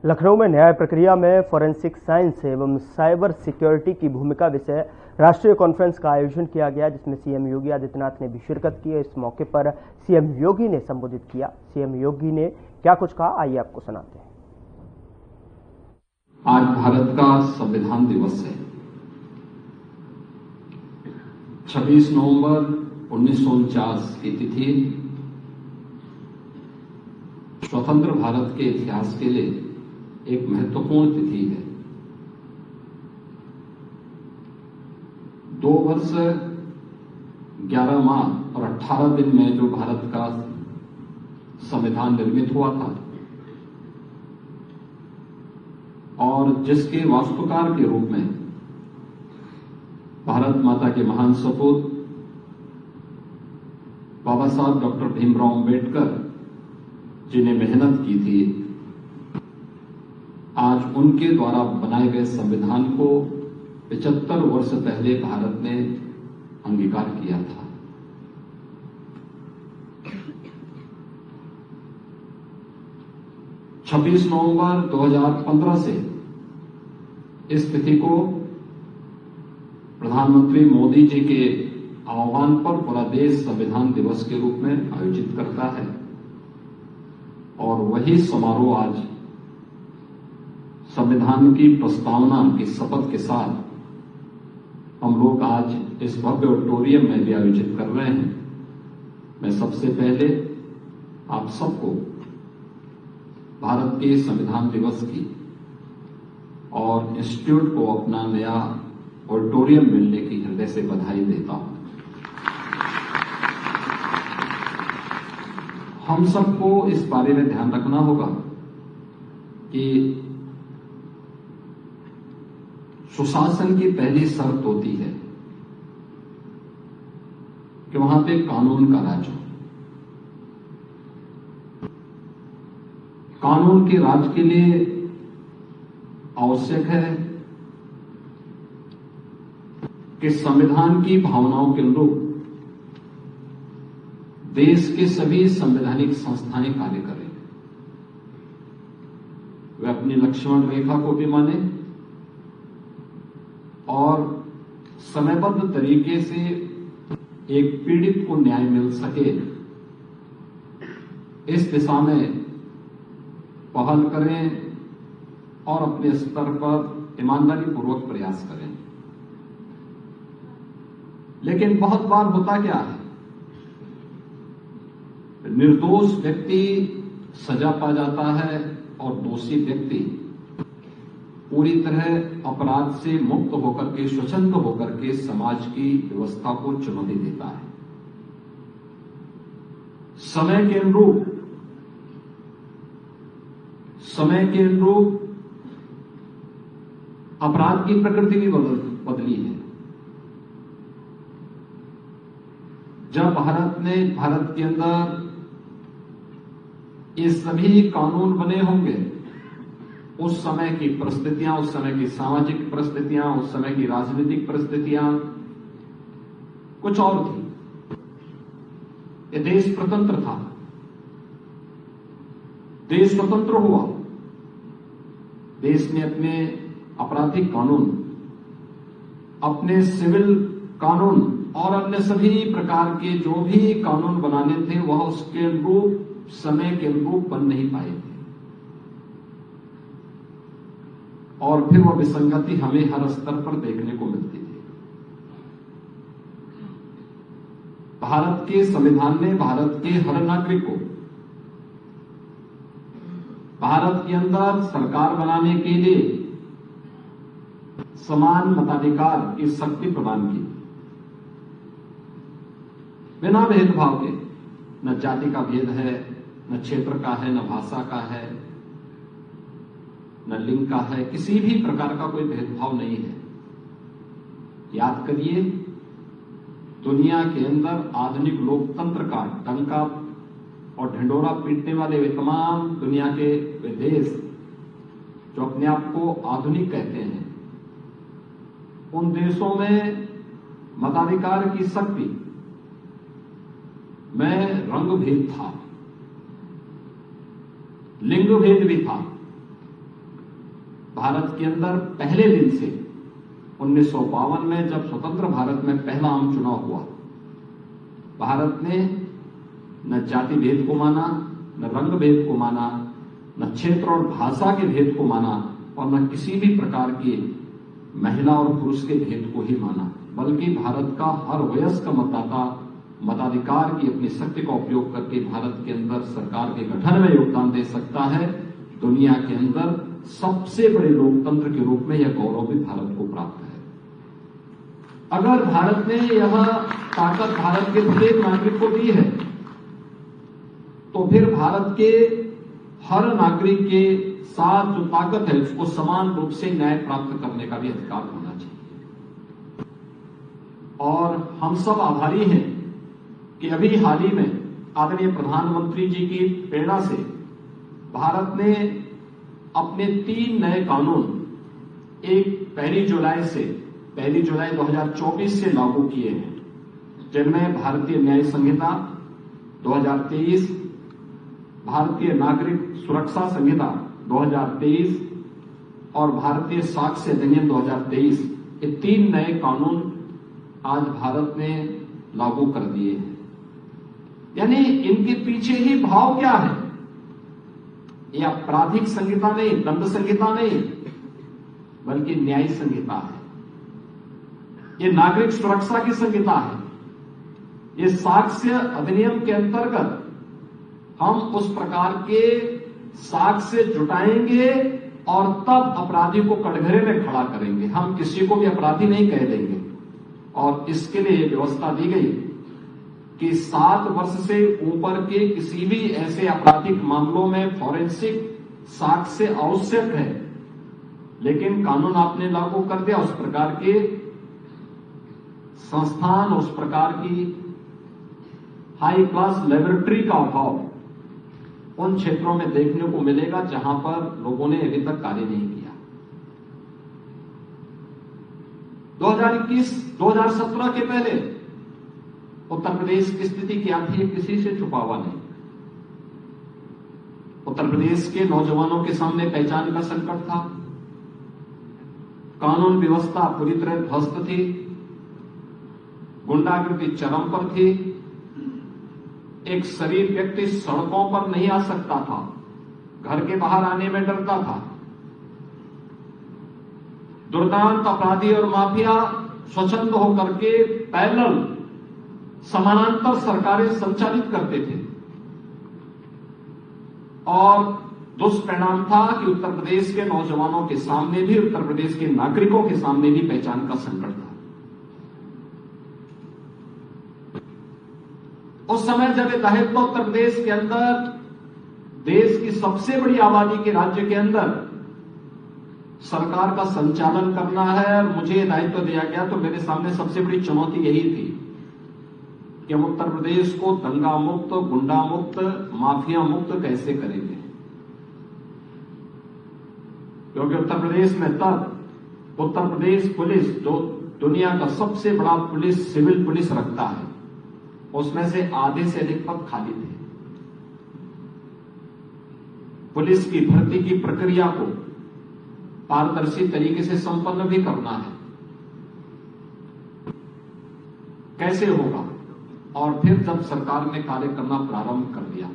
लखनऊ में न्याय प्रक्रिया में फॉरेंसिक साइंस एवं साइबर सिक्योरिटी की भूमिका विषय राष्ट्रीय कॉन्फ्रेंस का आयोजन किया गया, जिसमें सीएम योगी आदित्यनाथ ने भी शिरकत की। इस मौके पर सीएम योगी ने संबोधित किया। सीएम योगी ने क्या कुछ कहा, आइए आपको सुनाते हैं। आज भारत का संविधान दिवस है। 26 नवंबर 1949 की तिथि स्वतंत्र भारत के इतिहास के लिए एक महत्वपूर्ण तिथि है। 2 वर्ष 11 माह और 18 दिन में जो भारत का संविधान निर्मित हुआ था और जिसके वास्तुकार के रूप में भारत माता के महान सपूत बाबा साहब डॉक्टर भीमराव अंबेडकर जिन्हें मेहनत की थी, आज उनके द्वारा बनाए गए संविधान को 75 वर्ष पहले भारत ने अंगीकार किया था। छब्बीस नवंबर 2015 से इस तिथि को प्रधानमंत्री मोदी जी के आह्वान पर पूरा देश संविधान दिवस के रूप में आयोजित करता है और वही समारोह आज संविधान की प्रस्तावना की शपथ के साथ हम लोग आज इस भव्य ऑडिटोरियम में भी आयोजित कर रहे हैं। मैं सबसे पहले आप सबको भारत के संविधान दिवस की और इंस्टीट्यूट को अपना नया ऑडिटोरियम मिलने की हृदय से बधाई देता हूं। हम सबको इस बारे में ध्यान रखना होगा कि सुशासन की पहली शर्त होती है कि वहां पे कानून का राज हो। कानून के राज के लिए आवश्यक है कि संविधान की भावनाओं के अनुरूप देश के सभी संवैधानिक संस्थाएं कार्य करें। वे अपनी लक्ष्मण रेखा को भी माने और समयबद्ध तरीके से एक पीड़ित को न्याय मिल सके, इस दिशा में पहल करें और अपने स्तर पर ईमानदारी पूर्वक प्रयास करें। लेकिन बहुत बार होता क्या है, निर्दोष व्यक्ति सजा पा जाता है और दोषी व्यक्ति पूरी तरह अपराध से मुक्त होकर के, स्वतंत्र होकर के समाज की व्यवस्था को चुनौती देता है। समय के अनुरूप अपराध की प्रकृति भी बदली है। जब भारत के अंदर ये सभी कानून बने होंगे, उस समय की परिस्थितियां, उस समय की सामाजिक परिस्थितियां, उस समय की राजनीतिक परिस्थितियां कुछ और थी। ये देश स्वतंत्र था, देश स्वतंत्र हुआ, देश ने अपने आपराधिक कानून, अपने सिविल कानून और अन्य सभी प्रकार के जो भी कानून बनाने थे वह उसके अनुरूप, समय के अनुरूप बन नहीं पाए थे और फिर वह विसंगति हमें हर स्तर पर देखने को मिलती थी। भारत के संविधान ने भारत के हर नागरिक को भारत के अंदर सरकार बनाने के लिए समान मताधिकार की शक्ति प्रदान की, बिना भेदभाव के। न जाति का भेद है, न क्षेत्र का है, न भाषा का है, न लिंग का है, किसी भी प्रकार का कोई भेदभाव नहीं है। याद करिए, दुनिया के अंदर आधुनिक लोकतंत्र का डंका और ढिंढोरा पीटने वाले वे तमाम दुनिया के वे देश जो अपने आप को आधुनिक कहते हैं, उन देशों में मताधिकार की शक्ति में रंग भेद था, लिंग भेद भी था, भारत के अंदर पहले दिन से 1952 में जब स्वतंत्र भारत में पहला आम चुनाव हुआ, भारत ने न जाति भेद को माना, न रंग भेद को माना, न क्षेत्र और भाषा के भेद को माना और न किसी भी प्रकार के महिला और पुरुष के भेद को ही माना, बल्कि भारत का हर वयस्क मतदाता मताधिकार की अपनी शक्ति का उपयोग करके भारत के अंदर सरकार के गठन में योगदान दे सकता है। दुनिया के अंदर सबसे बड़े लोकतंत्र के रूप में यह गौरव भी भारत को प्राप्त है। अगर भारत ने यह ताकत भारत के प्रत्येक नागरिक को दी है, तो फिर भारत के हर नागरिक के साथ जो ताकत है उसको समान रूप से न्याय प्राप्त करने का भी अधिकार होना चाहिए। और हम सब आभारी हैं कि अभी हाल ही में आदरणीय प्रधानमंत्री जी की प्रेरणा से भारत ने अपने 3 नए कानून एक 1 जुलाई 2024 से लागू किए हैं, जिनमें भारतीय न्याय संहिता 2023, भारतीय नागरिक सुरक्षा संहिता 2023 और भारतीय साक्ष्य अधिनियम 2023, ये 3 नए कानून आज भारत ने लागू कर दिए हैं। यानी इनके पीछे ही भाव क्या है? ये आपराधिक संहिता नहीं, दंड संहिता नहीं, बल्कि न्याय संहिता है। ये नागरिक सुरक्षा की संहिता है। ये साक्ष्य अधिनियम के अंतर्गत हम उस प्रकार के साक्ष्य जुटाएंगे और तब अपराधी को कटघरे में खड़ा करेंगे। हम किसी को भी अपराधी नहीं कह देंगे। और इसके लिए व्यवस्था दी गई कि 7 वर्ष से ऊपर के किसी भी ऐसे आपराधिक मामलों में फॉरेंसिक साक्ष्य आवश्यक है, लेकिन कानून आपने लागू कर दिया। उस प्रकार के संस्थान, उस प्रकार की हाई क्लास लेबोरेटरी का अभाव उन क्षेत्रों में देखने को मिलेगा जहां पर लोगों ने अभी तक कार्य नहीं किया। 2017 के पहले उत्तर प्रदेश की स्थिति क्या थी, ये किसी से छुपा हुआ नहीं। उत्तर प्रदेश के नौजवानों के सामने पहचान का संकट था, कानून व्यवस्था पूरी तरह ध्वस्त थी, गुंडागर्दी चरम पर थी, एक शरीफ व्यक्ति सड़कों पर नहीं आ सकता था, घर के बाहर आने में डरता था, दुर्दांत अपराधी और माफिया स्वच्छंद होकर के पैरेलल समानांतर सरकारें संचालित करते थे। और दुष्परिणाम था कि उत्तर प्रदेश के नौजवानों के सामने भी, उत्तर प्रदेश के नागरिकों के सामने भी पहचान का संकट था। उस समय जब ये दायित्व उत्तर प्रदेश के अंदर, देश की सबसे बड़ी आबादी के राज्य के अंदर सरकार का संचालन करना है और मुझे ये दायित्व दिया गया, तो मेरे सामने सबसे बड़ी चुनौती यही थी कि हम उत्तर प्रदेश को दंगा मुक्त, गुंडा मुक्त, माफिया मुक्त कैसे करेंगे। क्योंकि उत्तर प्रदेश में तब उत्तर प्रदेश पुलिस, जो दुनिया का सबसे बड़ा पुलिस, सिविल पुलिस रखता है, उसमें से आधे से अधिक पद खाली थे। पुलिस की भर्ती की प्रक्रिया को पारदर्शी तरीके से संपन्न भी करना है। कैसे होगा? और फिर जब सरकार ने कार्य करना प्रारंभ कर दिया,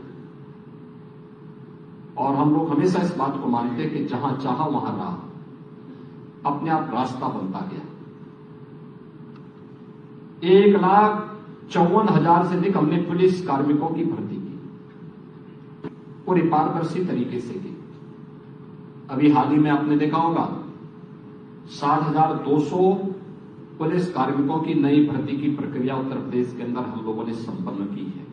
और हम लोग हमेशा इस बात को मानते कि जहां चाहा वहां रहा, अपने आप रास्ता बनता गया। 1,54,000 से अधिक हमने पुलिस कार्मिकों की भर्ती की, पूरी पारदर्शी तरीके से की। अभी हाल ही में आपने देखा होगा 60,200 पुलिस कार्मिकों की नई भर्ती की प्रक्रिया उत्तर प्रदेश के अंदर हम लोगों ने संपन्न की है।